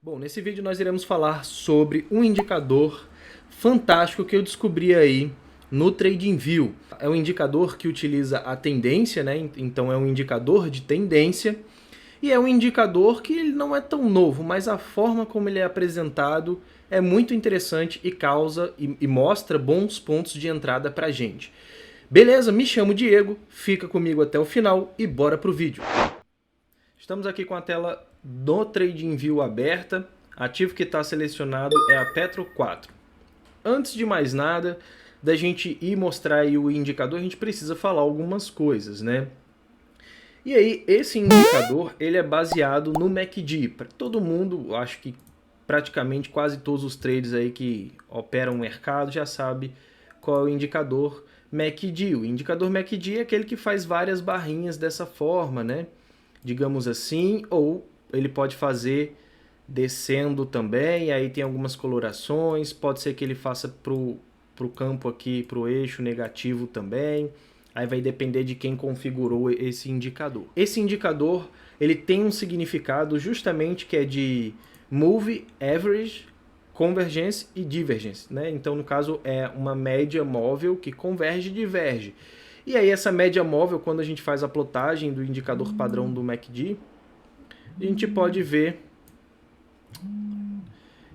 Bom, nesse vídeo nós iremos falar sobre um indicador fantástico que eu descobri aí no TradingView. É um indicador que utiliza a tendência, né? Então é um indicador de tendência e é um indicador que ele não é tão novo, mas a forma como ele é apresentado é muito interessante e causa e mostra bons pontos de entrada pra gente. Beleza? Me chamo Diego, fica comigo até o final e bora pro vídeo. Estamos aqui com a tela do TradingView aberta. Ativo que está selecionado é a Petro 4. Antes de mais nada, da gente ir mostrar aí o indicador, a gente precisa falar algumas coisas, né? E aí, esse indicador, ele é baseado no MACD. Para todo mundo, acho que praticamente quase todos os traders aí que operam o mercado já sabe qual é o indicador MACD. O indicador MACD é aquele que faz várias barrinhas dessa forma, né? Digamos assim, ou ele pode fazer descendo também, aí tem algumas colorações, pode ser que ele faça pro campo aqui, pro eixo negativo também, aí vai depender de quem configurou esse indicador. Esse indicador, ele tem um significado justamente que é de Move Average, Convergence e Divergence, né? Então, no caso, é uma média móvel que converge e diverge. E aí essa média móvel, quando a gente faz a plotagem do indicador padrão do MACD, a gente pode ver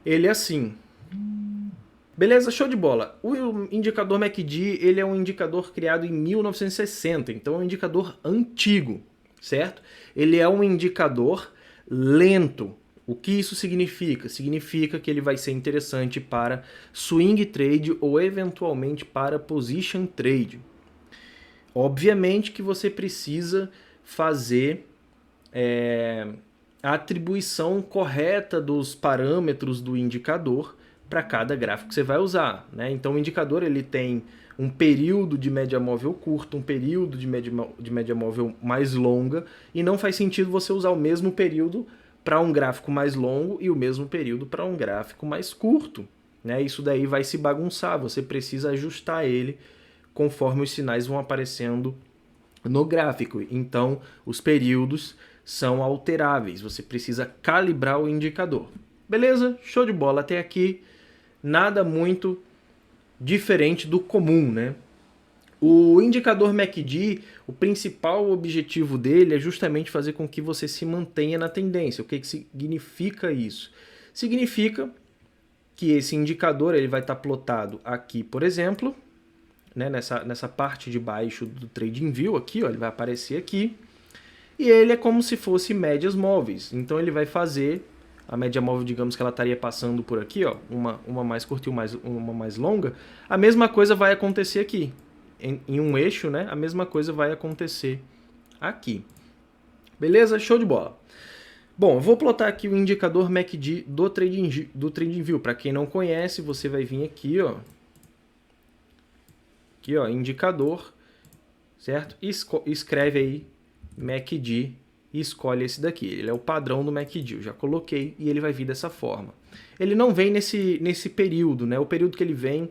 ele assim. Beleza? Show de bola. O indicador MACD, ele é um indicador criado em 1960, então é um indicador antigo, certo? Ele é um indicador lento. O que isso significa? Significa que ele vai ser interessante para swing trade ou eventualmente para position trade. Obviamente que você precisa fazer a atribuição correta dos parâmetros do indicador para cada gráfico que você vai usar, né? Então o indicador ele tem um período de média móvel curto, um período de média móvel mais longa, e não faz sentido você usar o mesmo período para um gráfico mais longo e o mesmo período para um gráfico mais curto, né? Isso daí vai se bagunçar, você precisa ajustar ele conforme os sinais vão aparecendo no gráfico. Então, os períodos são alteráveis, você precisa calibrar o indicador. Beleza? Show de bola. Até aqui, nada muito diferente do comum, né? O indicador MACD, o principal objetivo dele é justamente fazer com que você se mantenha na tendência. O que significa isso? Significa que esse indicador ele vai estar plotado aqui, por exemplo, né, nessa parte de baixo do TradingView aqui, ó, ele vai aparecer aqui, e ele é como se fosse médias móveis. Então ele vai fazer a média móvel, digamos que ela estaria passando por aqui, ó, uma mais curta e uma mais longa, a mesma coisa vai acontecer aqui. Em um eixo, né, a mesma coisa vai acontecer aqui. Beleza? Show de bola. Bom, eu vou plotar aqui o indicador MACD do TradingView. Para quem não conhece, você vai vir aqui, ó, indicador, certo? E escreve aí MACD e escolhe esse daqui. Ele é o padrão do MACD, eu já coloquei e ele vai vir dessa forma. Ele não vem nesse período, né? O período que ele vem,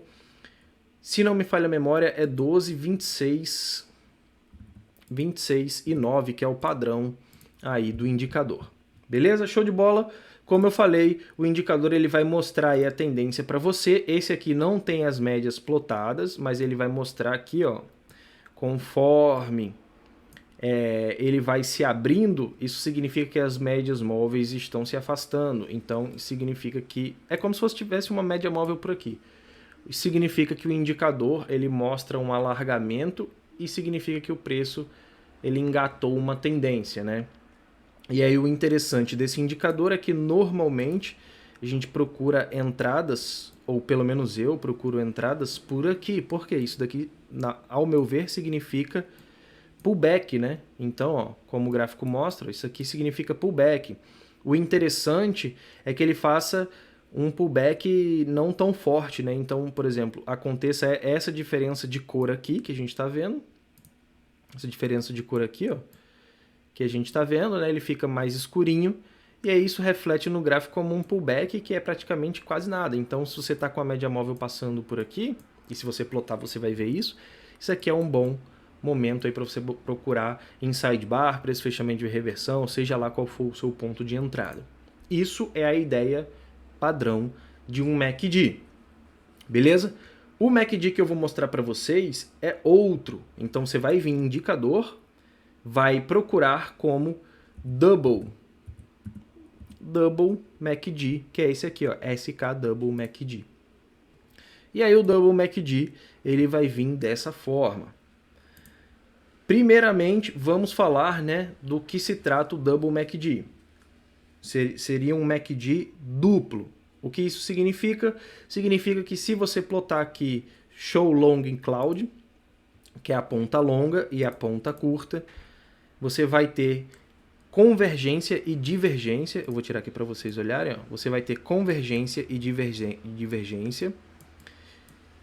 se não me falha a memória, é 12, 26 e 9, que é o padrão aí do indicador. Beleza? Show de bola? Como eu falei, o indicador ele vai mostrar aí a tendência para você. Esse aqui não tem as médias plotadas, mas ele vai mostrar aqui, ó, conforme ele vai se abrindo, isso significa que as médias móveis estão se afastando. Então, significa que é como se fosse tivesse uma média móvel por aqui. Isso significa que o indicador ele mostra um alargamento e significa que o preço ele engatou uma tendência, né? E aí o interessante desse indicador é que normalmente a gente procura entradas, ou pelo menos eu procuro entradas por aqui. Porque isso daqui, ao meu ver, significa pullback, né? Então, ó, como o gráfico mostra, isso aqui significa pullback. O interessante é que ele faça um pullback não tão forte, né? Então, por exemplo, aconteça essa diferença de cor aqui que a gente está vendo. Essa diferença de cor aqui, ó, que a gente está vendo, né? Ele fica mais escurinho, e aí isso reflete no gráfico como um pullback, que é praticamente quase nada. Então, se você está com a média móvel passando por aqui, e se você plotar você vai ver isso, isso aqui é um bom momento aí para você procurar em sidebar, preço fechamento de reversão, seja lá qual for o seu ponto de entrada. Isso é a ideia padrão de um MACD, beleza? O MACD que eu vou mostrar para vocês é outro. Então você vai vir em indicador, vai procurar como Double MACD, que é esse aqui, ó, SK Double MACD. E aí o Double MACD, ele vai vir dessa forma. Primeiramente, vamos falar, né, do que se trata o Double MACD. Seria um MACD duplo. O que isso significa? Significa que se você plotar aqui Show Long in Cloud, que é a ponta longa e a ponta curta, você vai ter convergência e divergência. Eu vou tirar aqui para vocês olharem. Ó. Você vai ter convergência e divergência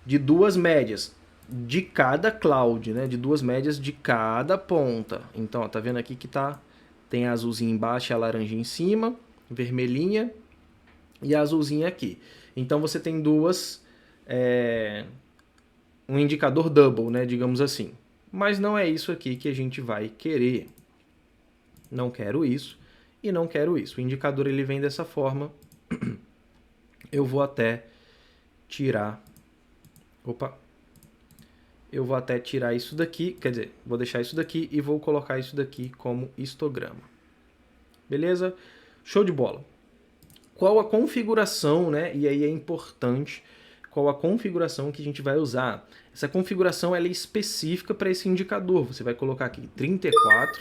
de duas médias de cada cloud, né? De duas médias de cada ponta. Então, ó, tá vendo aqui que tem a azulzinha embaixo e a laranjinha em cima, vermelhinha e a azulzinha aqui. Então você tem um indicador double, né? Digamos assim. Mas não é isso aqui que a gente vai querer. Não quero isso e não quero isso. O indicador ele vem dessa forma. Eu vou até tirar... Opa! Eu vou até tirar isso daqui, quer dizer, vou deixar isso daqui e vou colocar isso daqui como histograma. Beleza? Show de bola. Qual a configuração, né? E aí é importante qual a configuração que a gente vai usar. Essa configuração ela é específica para esse indicador. Você vai colocar aqui 34,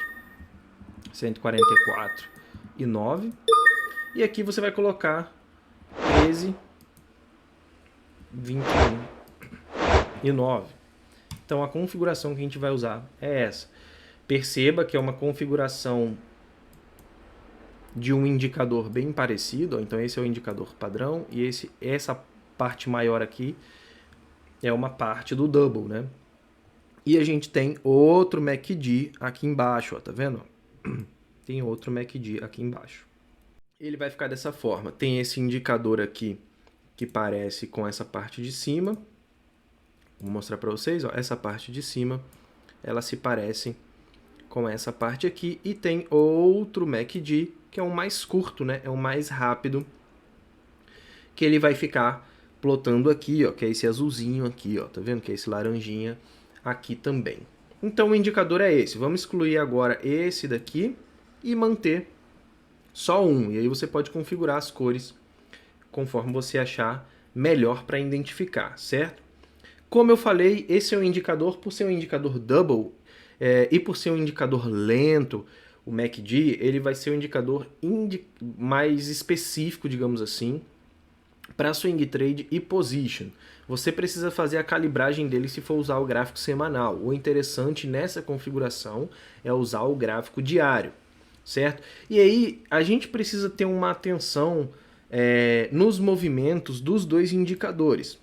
144 e 9. E aqui você vai colocar 13, 21 e 9. Então a configuração que a gente vai usar é essa. Perceba que é uma configuração de um indicador bem parecido. Então esse é o indicador padrão e essa parte maior aqui é uma parte do double, né? E a gente tem outro MACD aqui embaixo, ó, tá vendo? Tem outro MACD aqui embaixo. Ele vai ficar dessa forma. Tem esse indicador aqui que parece com essa parte de cima. Vou mostrar para vocês, ó, essa parte de cima, ela se parece com essa parte aqui. E tem outro MACD, que é o mais curto, né? É o mais rápido, que ele vai ficar plotando aqui, ó, que é esse azulzinho aqui, ó, tá vendo? Que é esse laranjinha aqui também. Então o indicador é esse. Vamos excluir agora esse daqui e manter só um. E aí você pode configurar as cores conforme você achar melhor para identificar, certo? Como eu falei, esse é o indicador, por ser um indicador double e por ser um indicador lento, o MACD, ele vai ser um indicador mais específico, digamos assim, para swing trade e position. Você precisa fazer a calibragem dele se for usar o gráfico semanal. O interessante nessa configuração é usar o gráfico diário, certo? E aí a gente precisa ter uma atenção nos movimentos dos dois indicadores.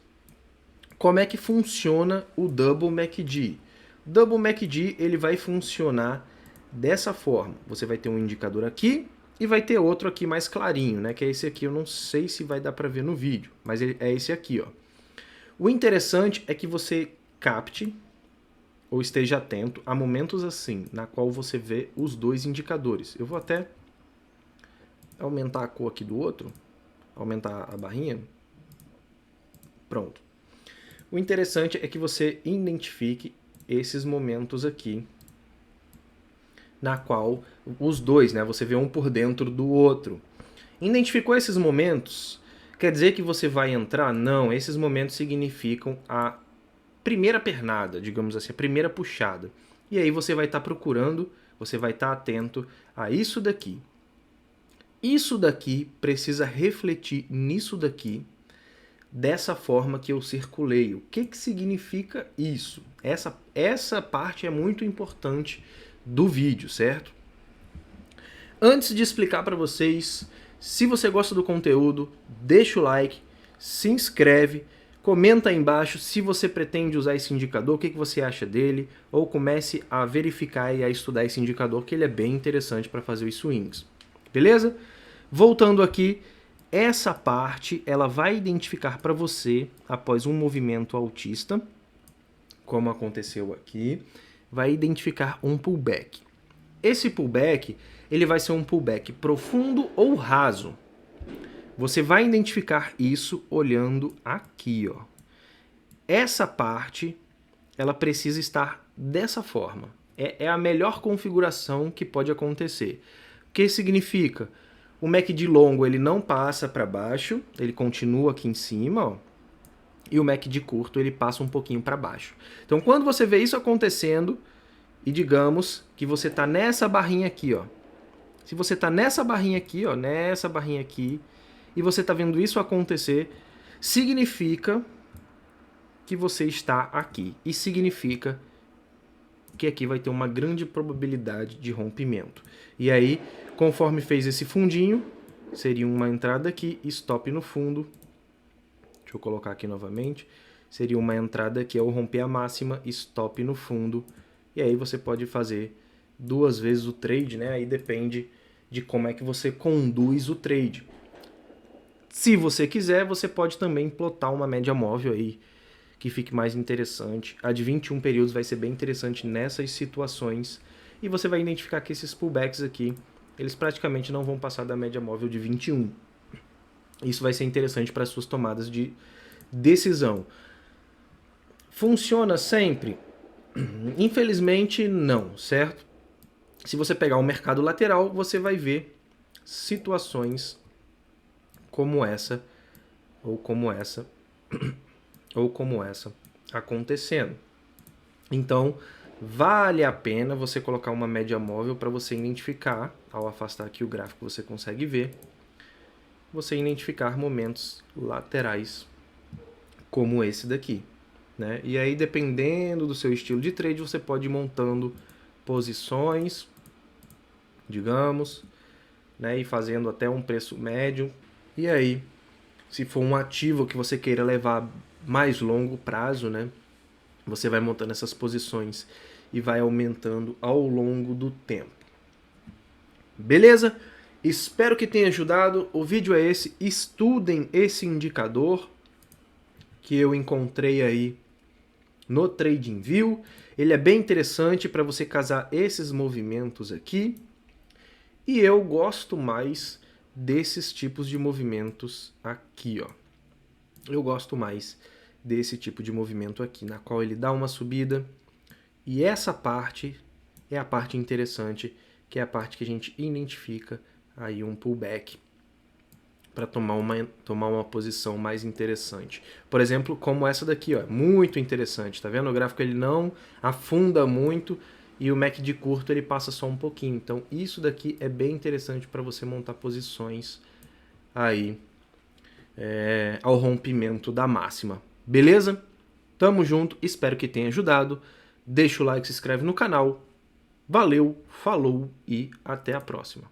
Como é que funciona o Double MACD? O Double MACD ele vai funcionar dessa forma. Você vai ter um indicador aqui e vai ter outro aqui mais clarinho, né? Que é esse aqui, eu não sei se vai dar para ver no vídeo, mas é esse aqui, ó. O interessante é que você capte ou esteja atento a momentos assim, na qual você vê os dois indicadores. Eu vou até aumentar a cor aqui do outro, aumentar a barrinha. Pronto. O interessante é que você identifique esses momentos aqui, na qual os dois, né, você vê um por dentro do outro. Identificou esses momentos? Quer dizer que você vai entrar? Não, esses momentos significam a primeira pernada, digamos assim, a primeira puxada. E aí você vai estar procurando, você vai estar atento a isso daqui. Isso daqui precisa refletir nisso daqui, dessa forma que eu circulei. O que significa isso? Essa parte é muito importante do vídeo, certo? Antes de explicar para vocês, se você gosta do conteúdo, deixa o like, se inscreve, comenta aí embaixo se você pretende usar esse indicador, o que você acha dele, ou comece a verificar e a estudar esse indicador, que ele é bem interessante para fazer os swings. Beleza? Voltando aqui, essa parte ela vai identificar para você, após um movimento altista, como aconteceu aqui, vai identificar um pullback. Esse pullback ele vai ser um pullback profundo ou raso. Você vai identificar isso olhando aqui, ó. Essa parte, ela precisa estar dessa forma. É a melhor configuração que pode acontecer. O que significa? O MACD longo ele não passa para baixo, ele continua aqui em cima, ó, e o MACD curto ele passa um pouquinho para baixo. Então quando você vê isso acontecendo, e digamos que você está nessa barrinha aqui, ó. Se você está nessa barrinha aqui, ó, nessa barrinha aqui, e você está vendo isso acontecer, significa que você está aqui. E significa que aqui vai ter uma grande probabilidade de rompimento. E aí, conforme fez esse fundinho, seria uma entrada aqui, stop no fundo. Deixa eu colocar aqui novamente. Seria uma entrada aqui, ao romper a máxima, stop no fundo. E aí você pode fazer 2 vezes o trade, né? Aí depende de como é que você conduz o trade. Se você quiser, você pode também plotar uma média móvel aí, que fique mais interessante. A de 21 períodos vai ser bem interessante nessas situações. E você vai identificar que esses pullbacks aqui, eles praticamente não vão passar da média móvel de 21. Isso vai ser interessante para as suas tomadas de decisão. Funciona sempre? Infelizmente não, certo? Se você pegar o mercado lateral, você vai ver situações como essa, ou como essa, ou como essa acontecendo. Então, vale a pena você colocar uma média móvel para você identificar, ao afastar aqui o gráfico você consegue ver, você identificar momentos laterais como esse daqui, né? E aí, dependendo do seu estilo de trade, você pode ir montando posições, digamos, né? E fazendo até um preço médio. E aí, se for um ativo que você queira levar mais longo prazo, né? Você vai montando essas posições e vai aumentando ao longo do tempo. Beleza? Espero que tenha ajudado. O vídeo é esse. Estudem esse indicador que eu encontrei aí no TradingView. Ele é bem interessante para você casar esses movimentos aqui. E eu gosto mais desses tipos de movimentos aqui, ó. Eu gosto mais desse tipo de movimento aqui, na qual ele dá uma subida. E essa parte é a parte interessante, que é a parte que a gente identifica aí um pullback para tomar uma posição mais interessante. Por exemplo, como essa daqui, ó, muito interessante, tá vendo? O gráfico ele não afunda muito e o MACD curto ele passa só um pouquinho. Então isso daqui é bem interessante para você montar posições aí ao rompimento da máxima. Beleza? Tamo junto, espero que tenha ajudado. Deixa o like, se inscreve no canal. Valeu, falou e até a próxima.